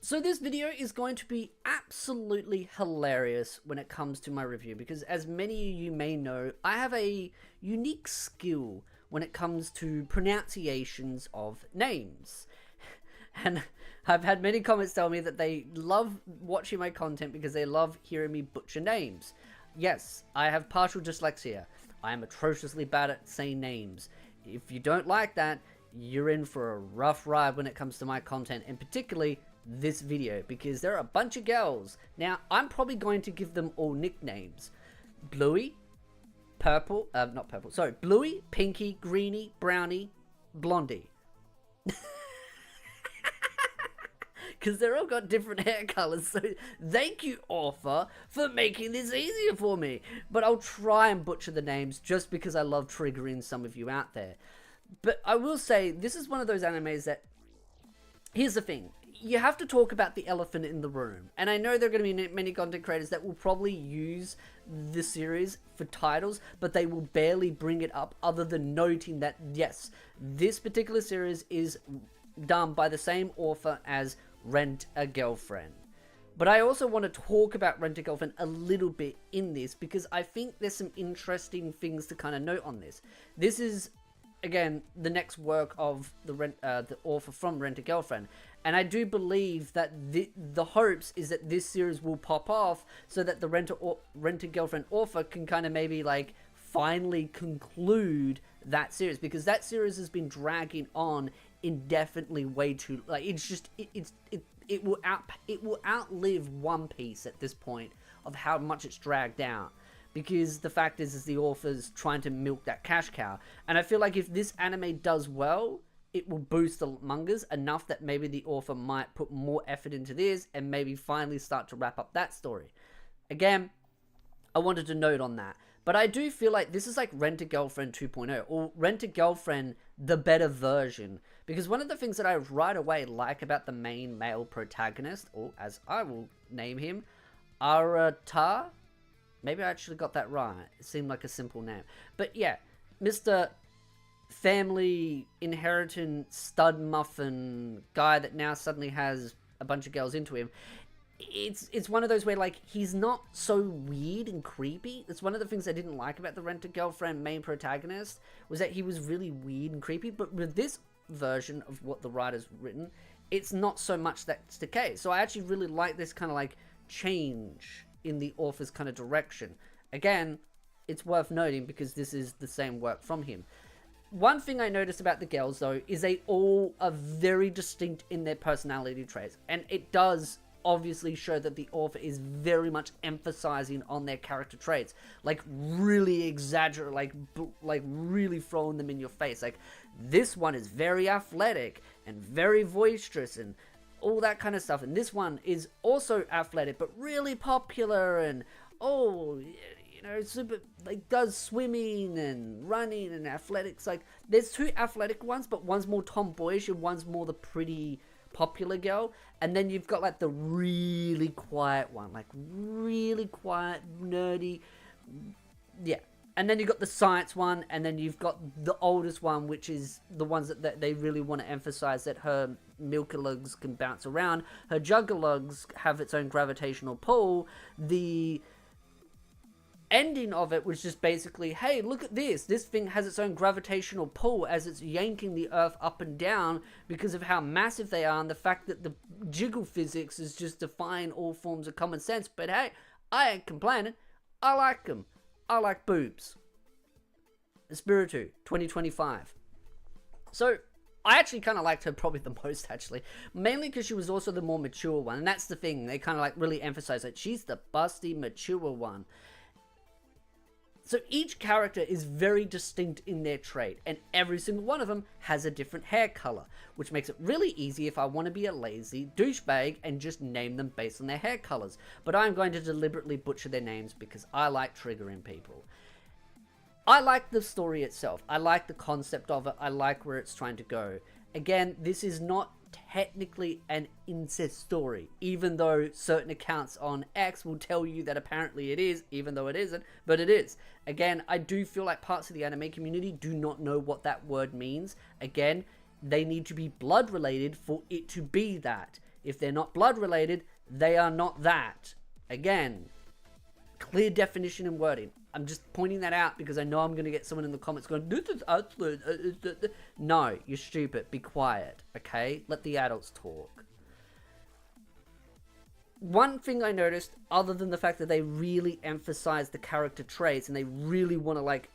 So this video is going to be absolutely hilarious when it comes to my review, because as many of you may know, I have a unique skill when it comes to pronunciations of names. And I've had many comments tell me that they love watching my content because they love hearing me butcher names. Yes, I have partial dyslexia. I am atrociously bad at saying names. If you don't like that, you're in for a rough ride when it comes to my content, and particularly this video, because there are a bunch of girls. Now, I'm probably going to give them all nicknames. Bluey, purple, not purple, sorry, Bluey, Pinky, Greeny, Brownie, Blondie. Because they're all got different hair colors, so thank you, author, for making this easier for me. But I'll try and butcher the names just because I love triggering some of you out there. But I will say, this is one of those animes that, here's the thing, you have to talk about the elephant in the room. And I know there are going to be many content creators that will probably use the series for titles, but they will barely bring it up other than noting that, yes, this particular series is done by the same author as Rent a Girlfriend. But I also want to talk about Rent a Girlfriend a little bit in this, because I think there's some interesting things to kind of note on this. This is, again, the next work of the author from Rent a Girlfriend, and I do believe that the hopes is that this series will pop off so that the Rent a Girlfriend author can kind of maybe like finally conclude that series, because that series has been dragging on indefinitely way too, like, it's just it will outlive One Piece at this point of how much it's dragged out. Because the fact is the author's trying to milk that cash cow. And I feel like if this anime does well, it will boost the mangas enough that maybe the author might put more effort into this and maybe finally start to wrap up that story. Again, I wanted to note on that. But I do feel like this is like Rent a Girlfriend 2.0, or Rent a Girlfriend, the better version. Because one of the things that I right away like about the main male protagonist, or as I will name him, Arata. Maybe I actually got that right. It seemed like a simple name. But yeah, Mr. Family inheritance stud muffin guy that now suddenly has a bunch of girls into him. It's one of those where, like, he's not so weird and creepy. It's one of the things I didn't like about the Rent a Girlfriend main protagonist, was that he was really weird and creepy. But with this version of what the writer's written, it's not so much that's the case. So I actually really like this kind of like change in the author's kind of direction. Again, it's worth noting because this is the same work from him. One thing I noticed about the girls, though, is they all are very distinct in their personality traits, and it does obviously show that the author is very much emphasizing on their character traits, like really exaggerate, like really throwing them in your face. Like, this one is very athletic and very boisterous and all that kind of stuff, and this one is also athletic but really popular and super, like, does swimming and running and athletics. Like, there's two athletic ones, but one's more tomboyish and one's more the pretty popular girl, and then you've got like the really quiet one, like really quiet, nerdy, yeah. And then you've got the science one, and then you've got the oldest one, which is the ones that they really want to emphasize, that her milker-lugs can bounce around, her jugger-lugs have its own gravitational pull. The ending of it was just basically, hey, look at this thing has its own gravitational pull as it's yanking the earth up and down because of how massive they are, and the fact that the jiggle physics is just defying all forms of common sense. But hey, I ain't complaining. I like them. I like boobs. Espiritu 2025. So I actually kind of liked her probably the most, actually, mainly because she was also the more mature one, and that's the thing, they kind of like really emphasize that she's the busty mature one. So each character is very distinct in their trait, and every single one of them has a different hair color, which makes it really easy if I want to be a lazy douchebag and just name them based on their hair colors. But I'm going to deliberately butcher their names because I like triggering people. I like the story itself. I like the concept of it. I like where it's trying to go. Again, this is not technically an incest story, even though certain accounts on X will tell you that apparently it is, even though it isn't, but it is. Again, I do feel like parts of the anime community do not know what that word means. Again, they need to be blood related for it to be that. If they're not blood related, they are not that. Again, clear definition and wording. I'm just pointing that out because I know I'm going to get someone in the comments going, this is no, you're stupid. Be quiet, okay? Let the adults talk. One thing I noticed, other than the fact that they really emphasize the character traits and they really want to like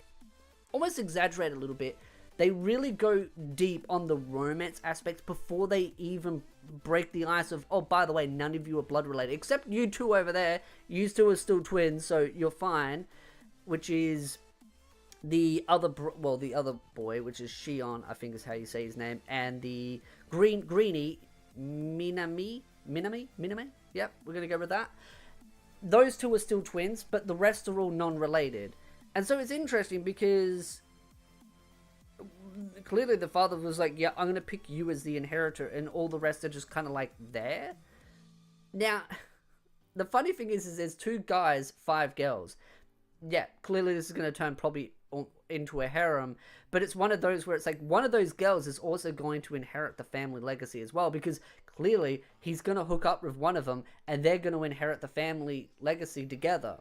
almost exaggerate a little bit, they really go deep on the romance aspects before they even break the ice of, oh, by the way, none of you are blood related, except you two over there. You two are still twins, so you're fine. Which is the other boy, which is Shion, I think is how you say his name, and the greenie, Minami? Yep, we're gonna go with that. Those two are still twins, but the rest are all non-related. And so it's interesting because clearly the father was like, yeah, I'm gonna pick you as the inheritor, and all the rest are just kind of like there. Now, the funny thing is there's 2 guys, 5 girls. Yeah, clearly this is going to turn probably into a harem, but it's one of those where it's like one of those girls is also going to inherit the family legacy as well, because clearly he's going to hook up with one of them and they're going to inherit the family legacy together.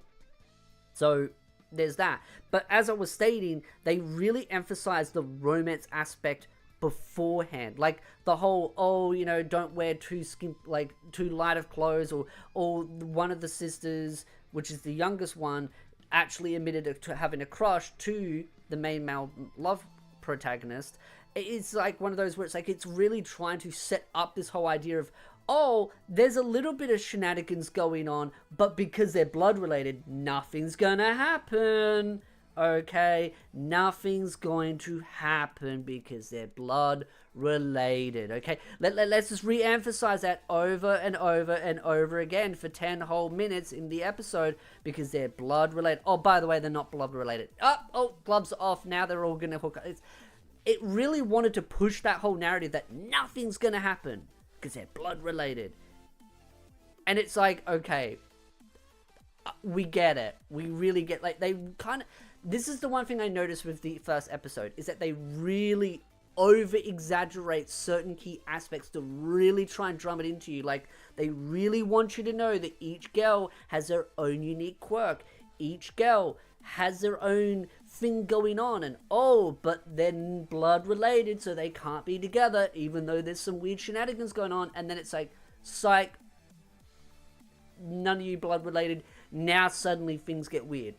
So there's that. But as I was stating, they really emphasize the romance aspect beforehand, like the whole, oh, you know, don't wear too light of clothes, or one of the sisters, which is the youngest one, actually admitted to having a crush to the main male love protagonist. It's like one of those where it's like it's really trying to set up this whole idea of, oh, there's a little bit of shenanigans going on, but because they're blood related, nothing's gonna happen. Okay, nothing's going to happen because they're blood related. Okay, let's just re-emphasize that over and over and over again for 10 whole minutes in the episode, because they're blood related. Oh, by the way, they're not blood related. Oh, gloves are off. Now they're all gonna hook up. It really wanted to push that whole narrative that nothing's gonna happen because they're blood related. And it's like, okay, we get it. We really get, like, they kind of, this is the one thing I noticed with the first episode, is that they really over-exaggerate certain key aspects to really try and drum it into you. Like, they really want you to know that each girl has their own unique quirk. Each girl has their own thing going on, and oh, but they're blood related, so they can't be together, even though there's some weird shenanigans going on. And then it's like, psych, none of you blood related, now suddenly things get weird.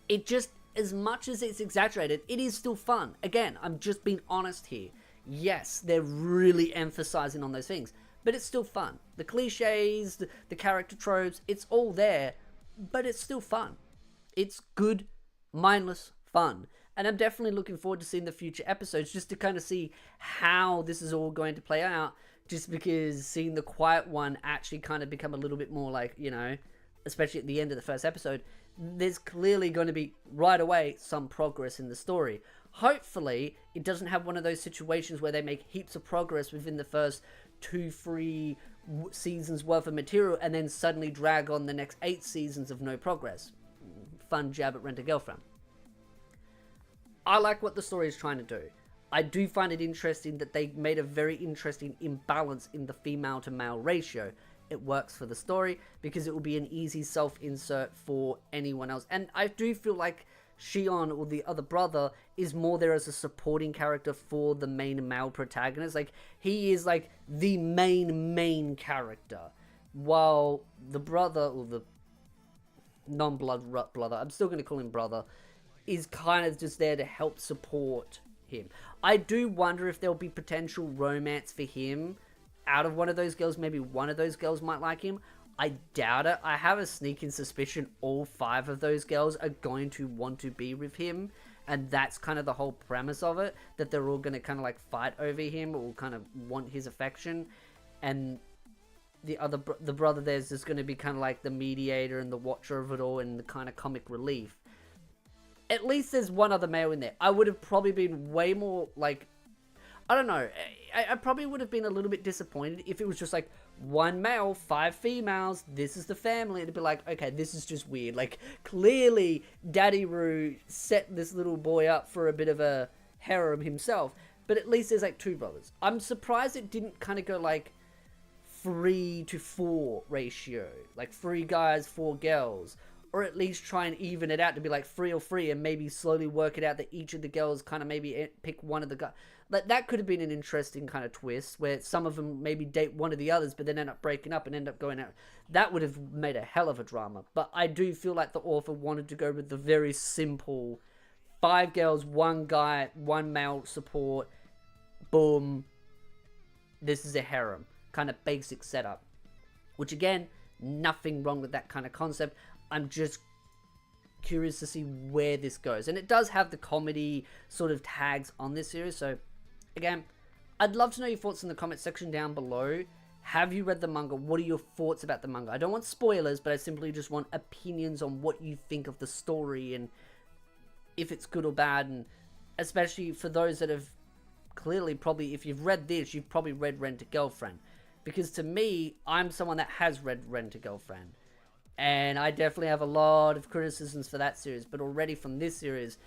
It just, as much as it's exaggerated, it is still fun. Again, I'm just being honest here. Yes, they're really emphasizing on those things, but it's still fun. The cliches, the character tropes, it's all there, but it's still fun. It's good, mindless fun. And I'm definitely looking forward to seeing the future episodes, just to kind of see how this is all going to play out, just because seeing the quiet one actually kind of become a little bit more like, you know, especially at the end of the first episode, there's clearly going to be, right away, some progress in the story. Hopefully, it doesn't have one of those situations where they make heaps of progress within the first 2-3 seasons worth of material and then suddenly drag on the next 8 seasons of no progress. Fun jab at Rent-A-Girlfriend. I like what the story is trying to do. I do find it interesting that they made a very interesting imbalance in the female to male ratio. It works for the story because it will be an easy self-insert for anyone else. And I do feel like Shion, or the other brother, is more there as a supporting character for the main male protagonist. Like, he is like the main character, while the brother, or the non-blood brother, I'm still going to call him brother, is kind of just there to help support him. I do wonder if there'll be potential romance for him out of one of those girls. Maybe one of those girls might like him. I doubt it. I have a sneaking suspicion all 5 of those girls are going to want to be with him, and that's kind of the whole premise of it, that they're all going to kind of like fight over him or kind of want his affection. And the brother there's just going to be kind of like the mediator and the watcher of it all and the kind of comic relief. At least there's one other male in there. I would have probably been way more like, I don't know, I probably would have been a little bit disappointed if it was just like 1 male, 5 females, this is the family. It'd be like, okay, this is just weird. Like, clearly Daddy Roo set this little boy up for a bit of a harem himself, but at least there's like 2 brothers. I'm surprised it didn't kind of go like 3-to-4 ratio, like 3 guys, 4 girls, or at least try and even it out to be like 3 or 3, and maybe slowly work it out that each of the girls kind of maybe pick one of the guys. Like, that could have been an interesting kind of twist, where some of them maybe date one of the others, but then end up breaking up and end up going out. That would have made a hell of a drama. But I do feel like the author wanted to go with the very simple 5 girls, 1 guy, 1 male support, boom, this is a harem kind of basic setup. Which, again, nothing wrong with that kind of concept. I'm just curious to see where this goes. And it does have the comedy sort of tags on this series. So, again, I'd love to know your thoughts in the comment section down below. Have you read the manga? What are your thoughts about the manga? I don't want spoilers, but I simply just want opinions on what you think of the story and if it's good or bad. And especially for those that have clearly probably, if you've read this, you've probably read Rent-a-Girlfriend. Because to me, I'm someone that has read Rent-a-Girlfriend. And I definitely have a lot of criticisms for that series. But already from this series,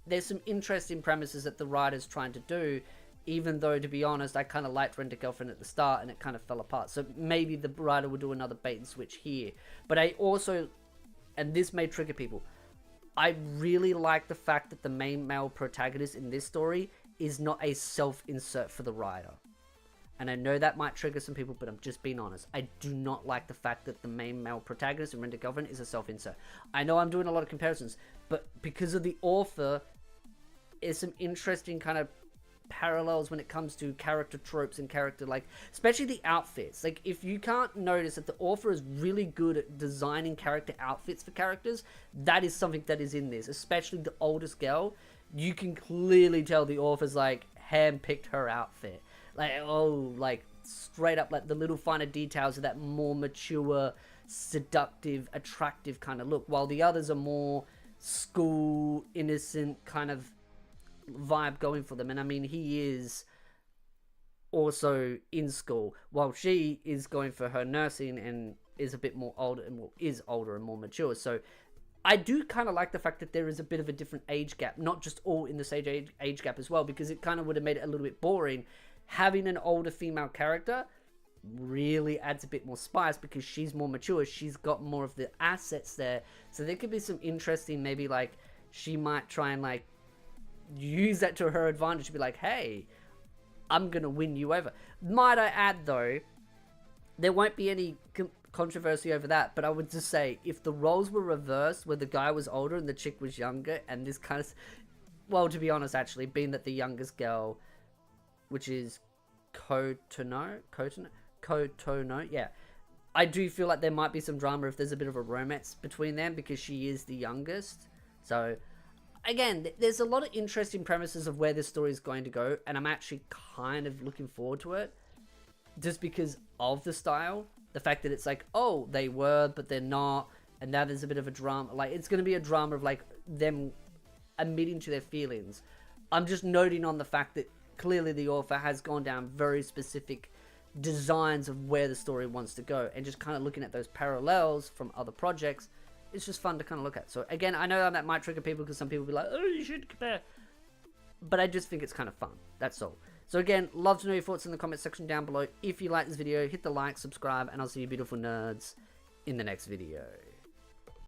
there's some interesting premises that the writer's trying to do. Even though, to be honest, I kind of liked Rent-a-Girlfriend at the start and it kind of fell apart. So maybe the writer will do another bait and switch here. But I also, and this may trigger people, I really like the fact that the main male protagonist in this story is not a self-insert for the writer. And I know that might trigger some people, but I'm just being honest. I do not like the fact that the main male protagonist in Rent-a-Girlfriend is a self-insert. I know I'm doing a lot of comparisons, but because of the author, there's some interesting kind of parallels when it comes to character tropes and character, like, especially the outfits. Like, if you can't notice that the author is really good at designing character outfits for characters, that is something that is in this, especially the oldest girl. You can clearly tell the author's, like, hand-picked her outfit. Like, oh, like, straight up, like, the little finer details of that more mature, seductive, attractive kind of look, while the others are more school, innocent kind of vibe going for them. And I mean, he is also in school, while she is going for her nursing and is a bit more older and is older and more mature. So I do kind of like the fact that there is a bit of a different age gap, not just all in the same age gap as well, because it kind of would have made it a little bit boring. Having an older female character really adds a bit more spice because she's more mature. She's got more of the assets there. So there could be some interesting, maybe like she might try and like use that to her advantage to be like, hey, I'm gonna win you over. Might I add though, there won't be any controversy over that, but I would just say if the roles were reversed where the guy was older and the chick was younger, and this kind of, well, to be honest, actually, being that the youngest girl, which is Kotono, yeah, I do feel like there might be some drama if there's a bit of a romance between them because she is the youngest. So again, there's a lot of interesting premises of where this story is going to go, and I'm actually kind of looking forward to it just because of the style. The fact that it's like, oh, they were, but they're not, and now there's a bit of a drama. Like, it's going to be a drama of, like, them admitting to their feelings. I'm just noting on the fact that clearly the author has gone down very specific designs of where the story wants to go, and just kind of looking at those parallels from other projects. It's just fun to kind of look at. So again, I know that might trigger people because some people will be like, oh, you should compare. But I just think it's kind of fun. That's all. So again, love to know your thoughts in the comment section down below. If you like this video, hit the like, subscribe, and I'll see you beautiful nerds in the next video.